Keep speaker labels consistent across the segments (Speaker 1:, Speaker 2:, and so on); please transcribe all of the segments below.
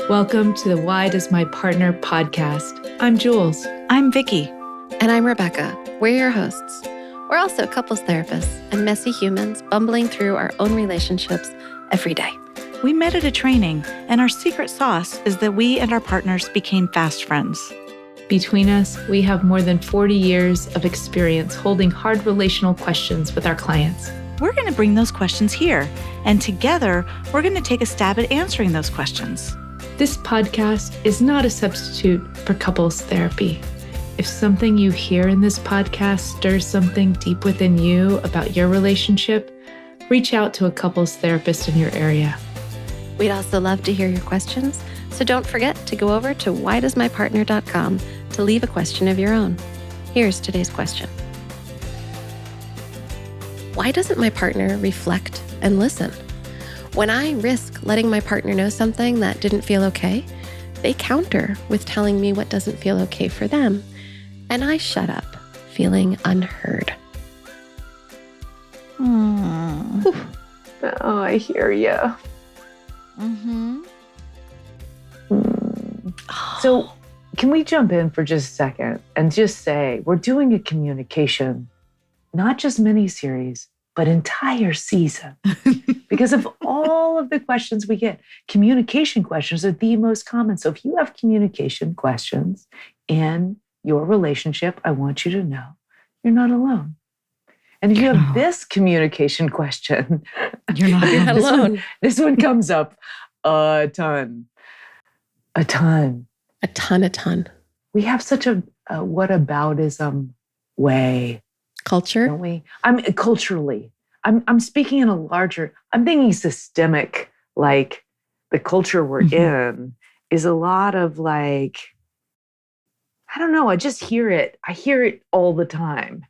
Speaker 1: Welcome to the Why Does My Partner podcast. I'm Jules.
Speaker 2: I'm Vicky.
Speaker 3: And I'm Rebecca. We're your hosts. We're also couples therapists and messy humans bumbling through our own relationships every day.
Speaker 2: We met at a training, and our secret sauce is that we and our partners became fast friends.
Speaker 1: Between us, we have more than 40 years of experience holding hard relational questions with our clients.
Speaker 2: We're going to bring those questions here, and together, we're going to take a stab at answering those questions.
Speaker 1: This podcast is not a substitute for couples therapy. If something you hear in this podcast stirs something deep within you about your relationship, reach out to a couples therapist in your area.
Speaker 3: We'd also love to hear your questions, so don't forget to go over to whydoesmypartner.com to leave a question of your own. Here's today's question. Why doesn't my partner reflect and listen? When I risk letting my partner know something that didn't feel okay, they counter with telling me what doesn't feel okay for them, and I shut up, feeling unheard.
Speaker 1: Oh, I hear you.
Speaker 2: Mm-hmm.
Speaker 4: So can we jump in for just a second and just say we're doing a communication, not just mini-series, but entire season. Because of all of the questions we get, communication questions are the most common. So if you have communication questions in your relationship, I want you to know you're not alone. And if you have this communication question,
Speaker 2: You're not
Speaker 3: alone.
Speaker 4: This one comes up a ton. A ton. We have such a whataboutism way.
Speaker 3: Culture?
Speaker 4: Don't we? Culturally. I'm speaking in a larger, I'm thinking systemic, like the culture we're in is a lot of like, I don't know, I just hear it. I hear it all the time.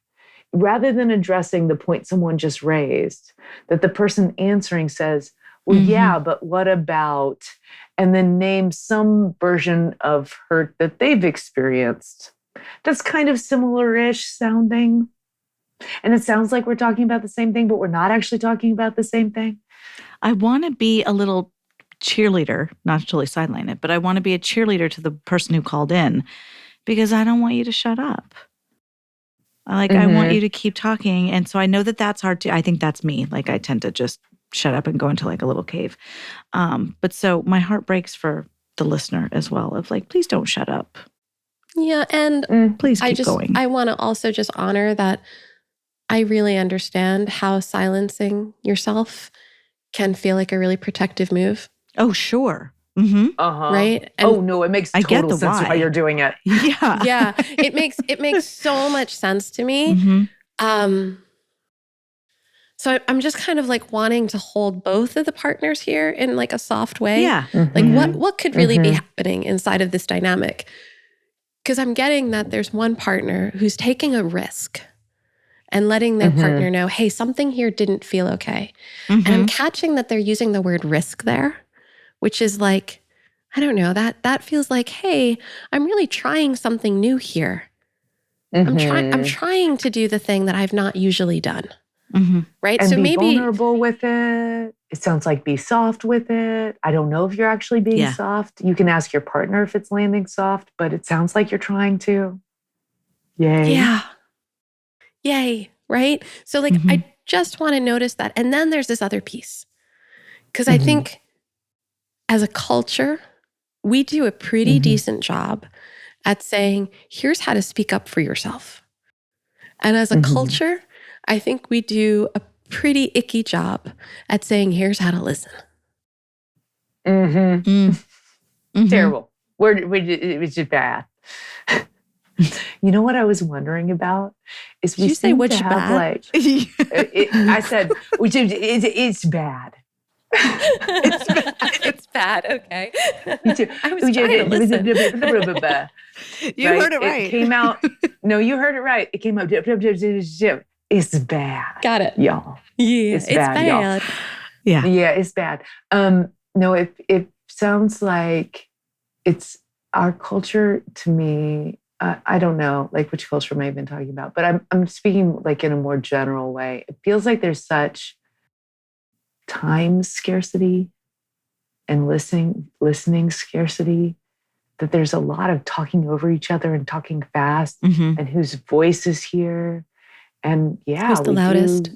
Speaker 4: Rather than addressing the point someone just raised, that the person answering says, well, yeah, but what about, and then name some version of hurt that they've experienced. That's kind of similar-ish sounding. And it sounds like we're talking about the same thing, but we're not actually talking about the same thing.
Speaker 2: I want to be a little cheerleader, not to totally sideline it, but I want to be a cheerleader to the person who called in because I don't want you to shut up. I want you to keep talking. And so I know that that's hard to, I think that's me. Like I tend to just shut up and go into like a little cave. But so my heart breaks for the listener as well of like, please don't shut up.
Speaker 3: Yeah. And
Speaker 2: Please keep going.
Speaker 3: I want to also just honor that I really understand how silencing yourself can feel like a really protective move.
Speaker 2: Oh, sure. Mm-hmm.
Speaker 3: Right? And
Speaker 4: no, it makes
Speaker 2: I get
Speaker 4: total
Speaker 2: the
Speaker 4: sense
Speaker 2: why.
Speaker 4: why you're doing it.
Speaker 2: Yeah.
Speaker 3: yeah, it makes so much sense to me. So I'm just kind of like wanting to hold both of the partners here in like a soft way.
Speaker 2: Yeah.
Speaker 3: Like what could really be happening inside of this dynamic? Because I'm getting that there's one partner who's taking a risk and letting their partner know, hey, something here didn't feel okay. And I'm catching that they're using the word risk there, which is like, I don't know, that feels like, hey, I'm really trying something new here. I'm trying to do the thing that I've not usually done. Right?
Speaker 4: And
Speaker 3: so
Speaker 4: be
Speaker 3: maybe
Speaker 4: vulnerable with it. It sounds like be soft with it. I don't know if you're actually being soft. You can ask your partner if it's landing soft, but it sounds like you're trying to. Yay.
Speaker 3: Yeah. Yay. Right? So like, I just want to notice that. And then there's this other piece. Because I think as a culture, we do a pretty decent job at saying, here's how to speak up for yourself. And as a culture, I think we do a pretty icky job at saying, here's how to listen.
Speaker 4: Terrible. Which is bad. You know what I was wondering about? Is
Speaker 3: Did you say which bad?
Speaker 4: Like, I said, it's bad.
Speaker 3: It's bad. Okay.
Speaker 4: Me too.
Speaker 3: I was trying to listen.
Speaker 2: You heard it right.
Speaker 4: It came out. No, you heard it right. It came out. It's bad.
Speaker 3: Got it.
Speaker 4: Y'all.
Speaker 3: Yeah,
Speaker 4: It's bad, y'all.
Speaker 2: Yeah.
Speaker 4: Yeah, it's bad. No, it sounds like it's our culture to me. I don't know, like which culture may have been talking about, but I'm speaking like in a more general way. It feels like there's such time scarcity and listening scarcity, that there's a lot of talking over each other and talking fast and whose voice is here. And yeah,
Speaker 3: who's the loudest?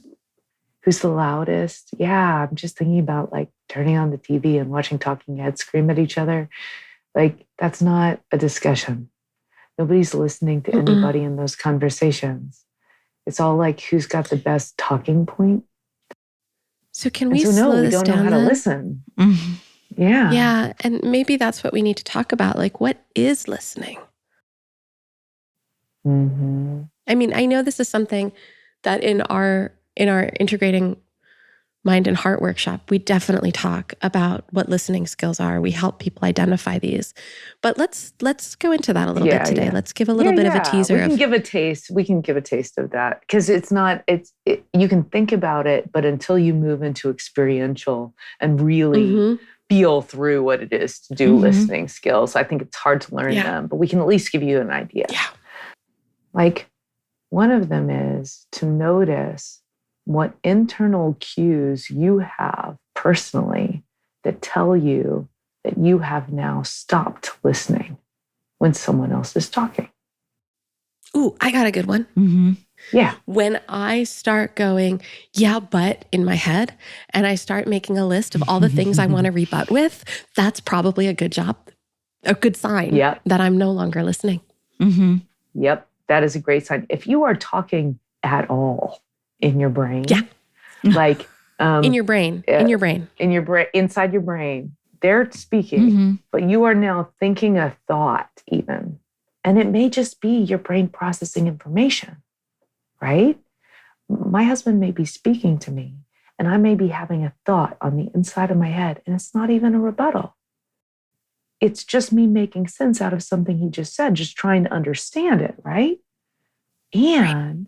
Speaker 4: Who's the loudest? Yeah, I'm just thinking about like turning on the TV and watching talking heads scream at each other. Like, that's not a discussion. Nobody's listening to anybody in those conversations. It's all like, who's got the best talking point?
Speaker 3: So can we slow
Speaker 4: we
Speaker 3: this
Speaker 4: don't
Speaker 3: down
Speaker 4: know how to
Speaker 3: then?
Speaker 4: listen. Yeah.
Speaker 3: Yeah. And maybe that's what we need to talk about. Like, what is listening? I mean, I know this is something that in our integrating mind and heart workshop, we definitely talk about what listening skills are. We help people identify these. But let's go into that a little bit today. Let's give a little bit of a teaser.
Speaker 4: We can give a taste. We can give a taste of that, because you can think about it, but until you move into experiential and really feel through what it is to do listening skills, I think it's hard to learn them, but we can at least give you an idea.
Speaker 3: Yeah.
Speaker 4: Like, one of them is to notice what internal cues you have personally that tell you that you have now stopped listening when someone else is talking.
Speaker 3: Ooh, I got a good one.
Speaker 4: Yeah.
Speaker 3: When I start going, yeah, but in my head, and I start making a list of all the things I want to rebut with, that's probably a good sign that I'm no longer listening.
Speaker 4: Yep. That is a great sign. If you are talking at all in your brain, like
Speaker 3: in your brain,
Speaker 4: inside your brain, they're speaking, but you are now thinking a thought even. And it may just be your brain processing information, right? My husband may be speaking to me and I may be having a thought on the inside of my head, and it's not even a rebuttal. It's just me making sense out of something he just said, just trying to understand it, right? And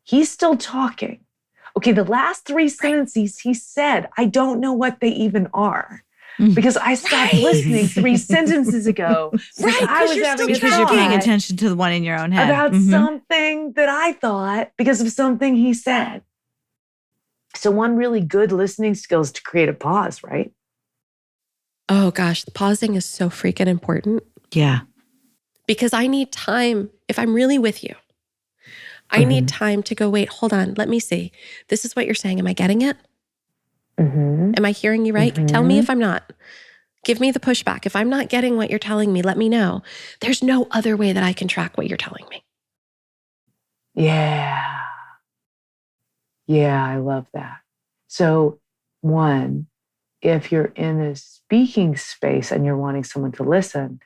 Speaker 4: he's still talking. Okay, the last 3 sentences he said, I don't know what they even are, because I stopped listening 3 sentences ago.
Speaker 2: Because you're paying attention to the one in your own head.
Speaker 4: About something that I thought because of something he said. So one really good listening skill is to create a pause, right?
Speaker 3: Oh gosh, the pausing is so freaking important.
Speaker 2: Yeah.
Speaker 3: Because I need time, if I'm really with you, I need time to go, wait, hold on, let me see. This is what you're saying. Am I getting it? Am I hearing you right? Tell me if I'm not. Give me the pushback. If I'm not getting what you're telling me, let me know. There's no other way that I can track what you're telling me.
Speaker 4: Yeah. Yeah, I love that. So, one, if you're in a speaking space and you're wanting someone to listen,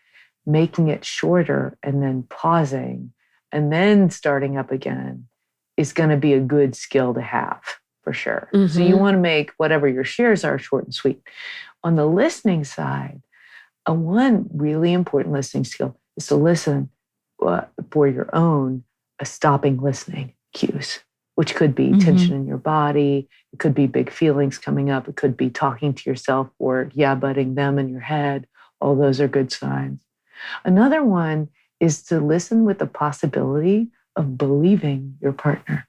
Speaker 4: making it shorter and then pausing and then starting up again is going to be a good skill to have, for sure. So you want to make whatever your shares are short and sweet. On the listening side, one really important listening skill is to listen for your own stopping listening cues, which could be tension in your body. It could be big feelings coming up. It could be talking to yourself or butting them in your head. All those are good signs. Another one is to listen with the possibility of believing your partner.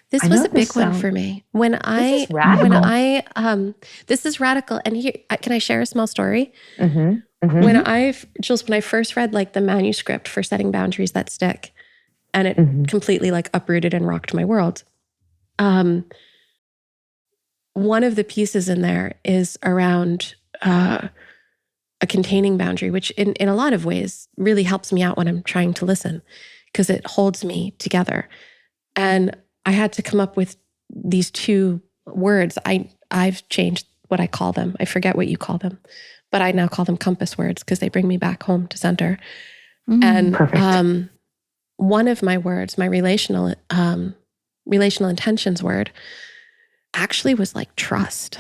Speaker 3: This was a big one for me. This is radical. And here, can I share a small story? When I first read like the manuscript for Setting Boundaries That Stick, and it completely like uprooted and rocked my world. One of the pieces in there is around a containing boundary, which in a lot of ways really helps me out when I'm trying to listen, because it holds me together. And I had to come up with these 2 words. I've changed what I call them. I forget what you call them, but I now call them compass words because they bring me back home to center. And one of my words, my relational intentions word, actually was like trust.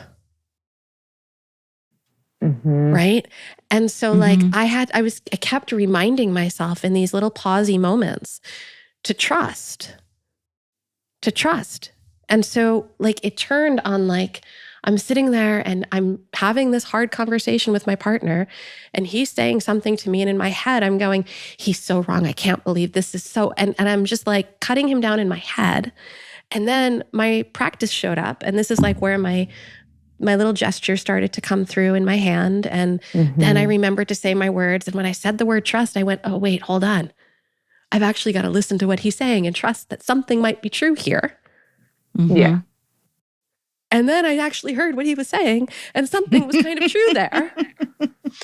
Speaker 3: Right? And so like I kept reminding myself in these little pausey moments to trust. And so like it turned on like, I'm sitting there and I'm having this hard conversation with my partner and he's saying something to me. And in my head, I'm going, he's so wrong. I can't believe this is so, and I'm just like cutting him down in my head. And then my practice showed up. And this is like where my my little gesture started to come through in my hand. And then I remembered to say my words. And when I said the word trust, I went, oh, wait, hold on. I've actually got to listen to what he's saying and trust that something might be true here.
Speaker 4: Yeah.
Speaker 3: And then I actually heard what he was saying, and something was kind of true there.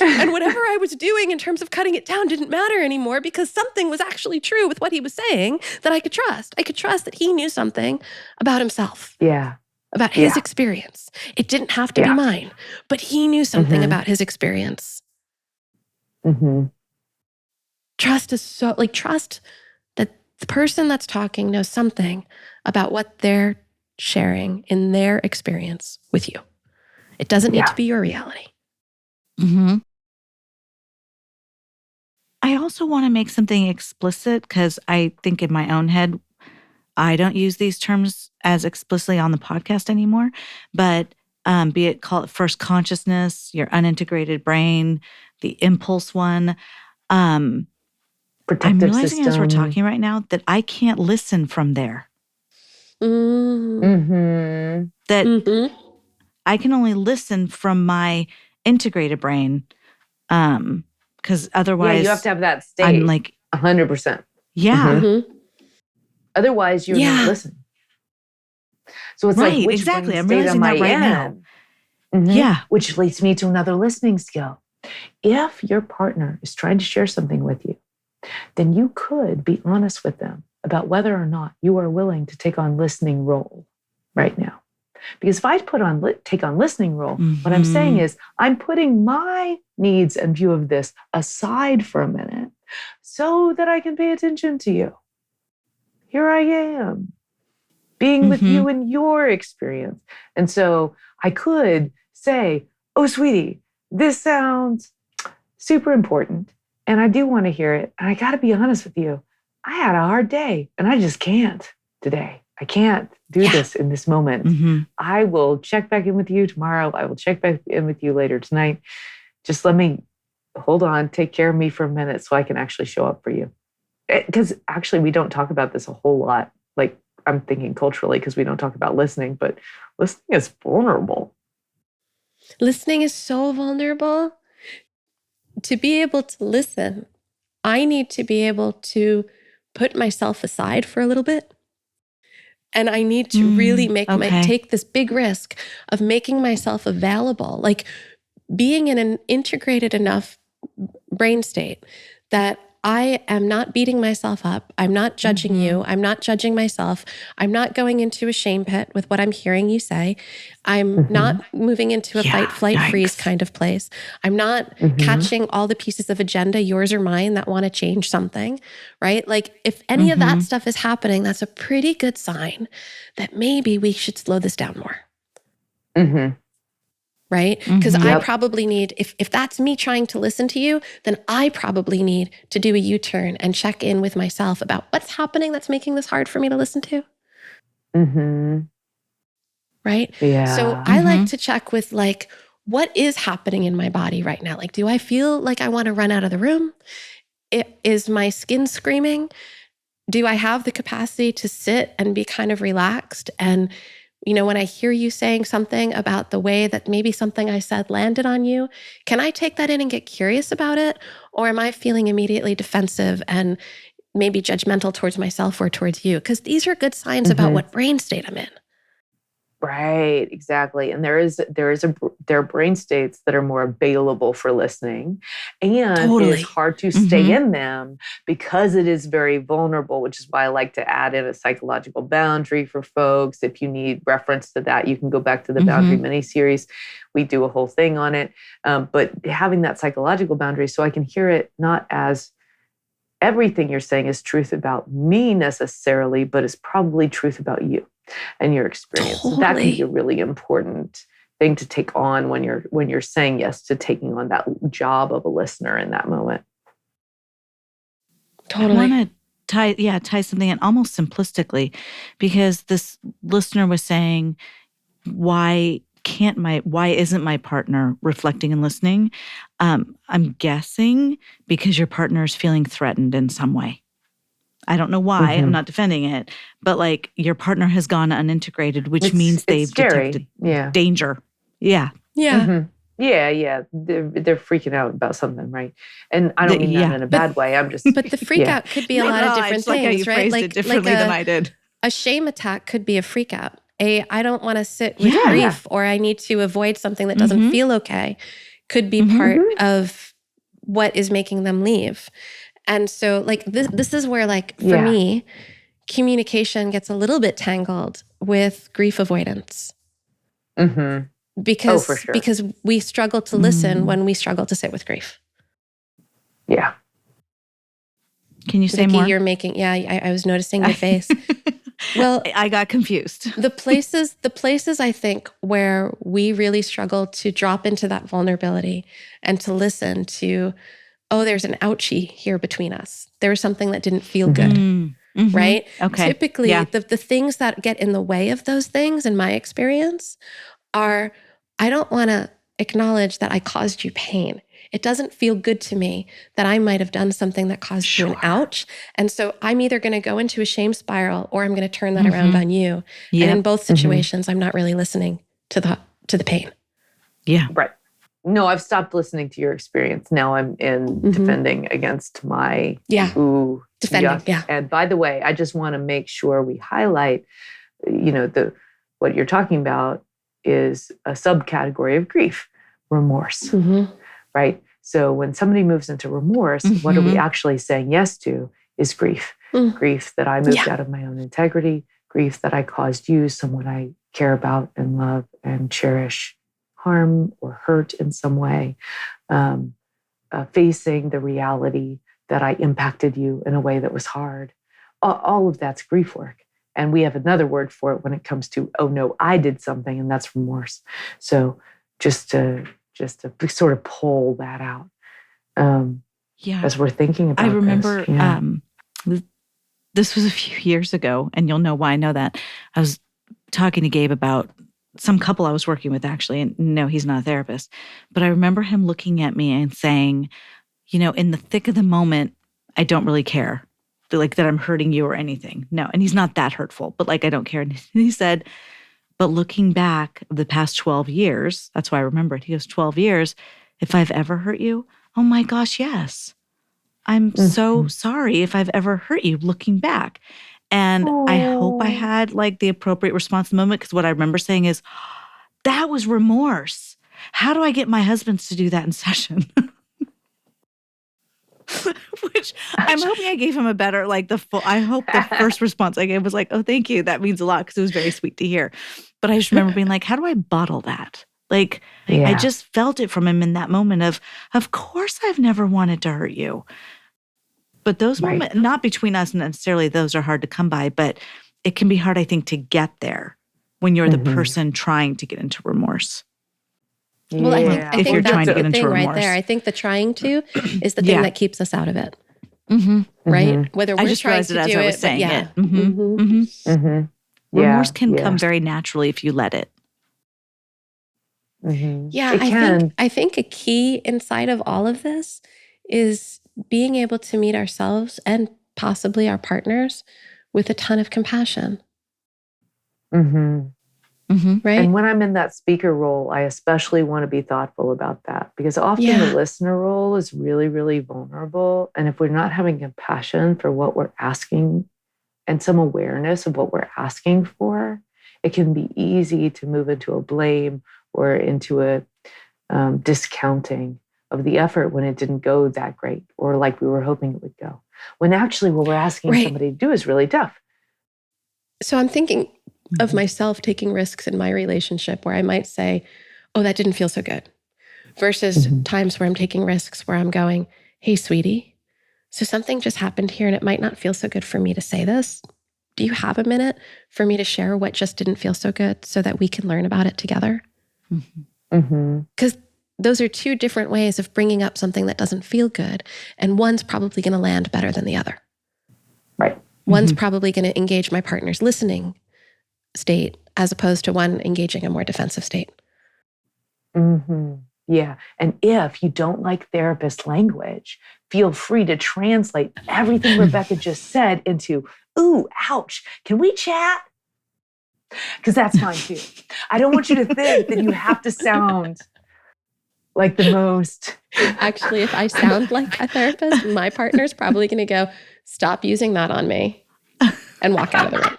Speaker 3: And whatever I was doing in terms of cutting it down didn't matter anymore, because something was actually true with what he was saying that I could trust. I could trust that he knew something about himself.
Speaker 4: Yeah.
Speaker 3: About his experience. It didn't have to be mine, but he knew something about his experience. Trust is so, trust that the person that's talking knows something about what they're sharing in their experience with you. It doesn't need to be your reality.
Speaker 2: I also want to make something explicit, because I think in my own head, I don't use these terms as explicitly on the podcast anymore, but be it call it first consciousness, your unintegrated brain, the impulse one. I'm realizing
Speaker 4: system.
Speaker 2: as we're talking right now that I can't listen from there. That I can only listen from my integrated brain, because otherwise,
Speaker 4: you have to have that state.
Speaker 2: I'm like
Speaker 4: 100%.
Speaker 2: Yeah.
Speaker 4: Otherwise, you're not listening. So it's like, which
Speaker 2: exactly.
Speaker 4: brain
Speaker 2: I'm
Speaker 4: state
Speaker 2: realizing
Speaker 4: am I
Speaker 2: that right
Speaker 4: in?
Speaker 2: now. Yeah.
Speaker 4: Which leads me to another listening skill. If your partner is trying to share something with you, then you could be honest with them about whether or not you are willing to take on listening role right now. Because if I take on listening role, what I'm saying is I'm putting my needs and view of this aside for a minute so that I can pay attention to you. Here I am, being with you in your experience. And so I could say, oh, sweetie, this sounds super important, and I do want to hear it. And I got to be honest with you. I had a hard day, and I just can't today. I can't do this in this moment. I will check back in with you tomorrow. I will check back in with you later tonight. Just let me hold on, take care of me for a minute so I can actually show up for you. Because actually, we don't talk about this a whole lot. Like, I'm thinking culturally, because we don't talk about listening, but listening is vulnerable.
Speaker 3: Listening is so vulnerable. To be able to listen, I need to be able to put myself aside for a little bit. And I need to really take this big risk of making myself available, like being in an integrated enough brain state that I am not beating myself up. I'm not judging you. I'm not judging myself. I'm not going into a shame pit with what I'm hearing you say. I'm not moving into a fight, flight, freeze kind of place. I'm not catching all the pieces of agenda, yours or mine, that want to change something, right? Like if any of that stuff is happening, that's a pretty good sign that maybe we should slow this down more. Right? Because I probably need, if that's me trying to listen to you, then I probably need to do a U-turn and check in with myself about what's happening that's making this hard for me to listen to. Right?
Speaker 4: Yeah.
Speaker 3: So I like to check with like, what is happening in my body right now? Like, do I feel like I want to run out of the room? Is my skin screaming? Do I have the capacity to sit and be kind of relaxed? And when I hear you saying something about the way that maybe something I said landed on you, can I take that in and get curious about it? Or am I feeling immediately defensive and maybe judgmental towards myself or towards you? Because these are good signs about what brain state I'm in.
Speaker 4: Right, exactly. And there are brain states that are more available for listening, and it is hard to stay in them because it is very vulnerable, which is why I like to add in a psychological boundary for folks. If you need reference to that, you can go back to the boundary mini-series. We do a whole thing on it. But having that psychological boundary so I can hear it not as everything you're saying is truth about me necessarily, but it's probably truth about you and your experience. So that can be a really important thing to take on when you're saying yes to taking on that job of a listener in that moment.
Speaker 3: Totally.
Speaker 2: I want to tie something in almost simplistically, because this listener was saying, why isn't my partner reflecting and listening? I'm guessing because your partner is feeling threatened in some way. I don't know why. I'm not defending it, but like your partner has gone unintegrated, which means they've detected danger. Yeah.
Speaker 3: Yeah.
Speaker 4: Mm-hmm. Yeah. They're freaking out about something, right? And I don't mean that in a bad way. I'm just,
Speaker 3: But the freak out could be a lot of
Speaker 2: I
Speaker 3: different
Speaker 2: just like how you
Speaker 3: things, right?
Speaker 2: phrased it differently than I did.
Speaker 3: A shame attack could be a freak out. I don't want to sit with
Speaker 4: Yeah.
Speaker 3: grief, or I need to avoid something that doesn't feel okay, could be part of what is making them leave. And so like this is where like for me, communication gets a little bit tangled with grief avoidance. Because,
Speaker 4: for sure.
Speaker 3: because we struggle to listen when we struggle to sit with grief.
Speaker 4: Yeah.
Speaker 2: Can you say
Speaker 3: Vicki,
Speaker 2: more?
Speaker 3: you're making, I was noticing your face. Well,
Speaker 2: I got confused.
Speaker 3: the places I think where we really struggle to drop into that vulnerability and to listen to, oh, there's an ouchie here between us. There was something that didn't feel good, right?
Speaker 2: Okay.
Speaker 3: Typically, the things that get in the way of those things, in my experience, are I don't want to acknowledge that I caused you pain. It doesn't feel good to me that I might have done something that caused you an ouch. And so I'm either going to go into a shame spiral or I'm going to turn that around on you.
Speaker 2: Yep.
Speaker 3: And in both situations, I'm not really listening to the pain.
Speaker 2: Yeah.
Speaker 4: Right. No, I've stopped listening to your experience. Now I'm in defending against my defending.
Speaker 3: Yuck. Yeah.
Speaker 4: And by the way, I just want to make sure we highlight, what you're talking about is a subcategory of grief, remorse. Right? So when somebody moves into remorse, what are we actually saying yes to is grief. Grief that I moved out of my own integrity, grief that I caused you, someone I care about and love and cherish, harm or hurt in some way, facing the reality that I impacted you in a way that was hard. All of that's grief work. And we have another word for it when it comes to, oh no, I did something, and that's remorse. So just to sort of pull that out. As we're thinking about
Speaker 2: I remember
Speaker 4: this.
Speaker 2: This was a few years ago, and you'll know why I know that. I was talking to Gabe about some couple I was working with, actually, and no, he's not a therapist. But I remember him looking at me and saying, in the thick of the moment, I don't really care. Like that I'm hurting you or anything. No, and he's not that hurtful, but like I don't care. And he said, but looking back the past 12 years, that's why I remember it. He goes, 12 years, if I've ever hurt you, oh my gosh, yes. I'm so sorry if I've ever hurt you looking back. And I hope I had like the appropriate response in the moment, because what I remember saying is, that was remorse. How do I get my husbands to do that in session? Which I'm hoping I gave him a better, I hope the first response I gave was like, oh, thank you. That means a lot, because it was very sweet to hear. But I just remember being like, how do I bottle that? I just felt it from him in that moment of course I've never wanted to hurt you. But those moments, not between us necessarily, those are hard to come by, but it can be hard, I think, to get there when you're the person trying to get into remorse.
Speaker 3: Well, I think
Speaker 2: you're
Speaker 3: that's
Speaker 2: trying to get
Speaker 3: the
Speaker 2: into
Speaker 3: thing
Speaker 2: remorse.
Speaker 3: right there. I think the trying to is the thing that keeps us out of it. Right? Whether we're
Speaker 2: I just
Speaker 3: trying
Speaker 2: realized
Speaker 3: to
Speaker 2: it as
Speaker 3: do
Speaker 2: I was
Speaker 3: it,
Speaker 2: saying it. Remorse can come very naturally if you let it.
Speaker 3: Yeah, I think a key inside of all of this is being able to meet ourselves and possibly our partners with a ton of compassion. Right?
Speaker 4: And when I'm in that speaker role, I especially want to be thoughtful about that, because often the listener role is really, really vulnerable. And if we're not having compassion for what we're asking and some awareness of what we're asking for, it can be easy to move into a blame or into a discounting of the effort when it didn't go that great or like we were hoping it would go. When actually what we're asking somebody to do is really tough.
Speaker 3: So I'm thinking of myself taking risks in my relationship where I might say, oh, that didn't feel so good. Versus times where I'm taking risks where I'm going, hey, sweetie, so something just happened here and it might not feel so good for me to say this. Do you have a minute for me to share what just didn't feel so good so that we can learn about it together? Because those are two different ways of bringing up something that doesn't feel good. And one's probably going to land better than the other.
Speaker 4: Right.
Speaker 3: One's probably going to engage my partner's listening state as opposed to one engaging a more defensive state.
Speaker 4: Yeah. And if you don't like therapist language, feel free to translate everything Rebecca just said into, ooh, ouch, can we chat? because that's fine too. I don't want you to think that you have to sound like the most.
Speaker 3: Actually, if I sound like a therapist, my partner's probably going to go, stop using that on me, and walk out of the room.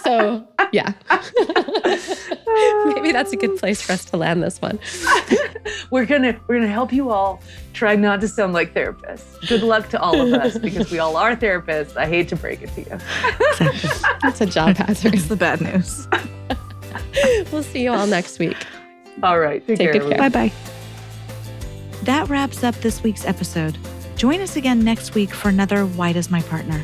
Speaker 3: So, yeah. Maybe that's a good place for us to land this one.
Speaker 4: We're gonna help you all try not to sound like therapists. Good luck to all of us, because we all are therapists. I hate to break it to you.
Speaker 2: Exactly.
Speaker 3: That's a job hazard.
Speaker 2: It's the bad news.
Speaker 3: We'll see you all next week.
Speaker 4: All right. Take
Speaker 3: Take
Speaker 4: care.
Speaker 3: good care.
Speaker 2: Bye-bye. That wraps up this week's episode. Join us again next week for another Why Does My Partner?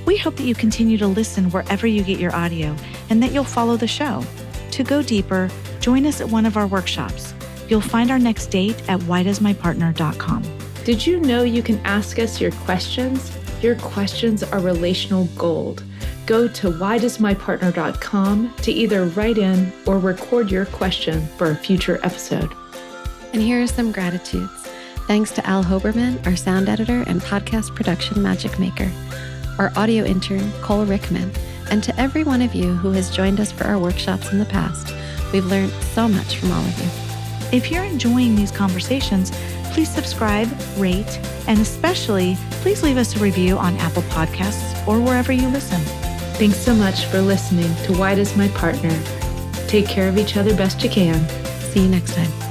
Speaker 2: We hope that you continue to listen wherever you get your audio and that you'll follow the show. To go deeper, join us at one of our workshops. You'll find our next date at whydoesmypartner.com.
Speaker 1: Did you know you can ask us your questions? Your questions are relational gold. Go to whydoesmypartner.com to either write in or record your question for a future episode.
Speaker 3: And here are some gratitudes. Thanks to Al Hoberman, our sound editor and podcast production magic maker, our audio intern, Cole Rickman, and to every one of you who has joined us for our workshops in the past. We've learned so much from all of you.
Speaker 2: If you're enjoying these conversations, please subscribe, rate, and especially please leave us a review on Apple Podcasts or wherever you listen.
Speaker 1: Thanks so much for listening to Why Does My Partner? Take care of each other best you can.
Speaker 3: See you next time.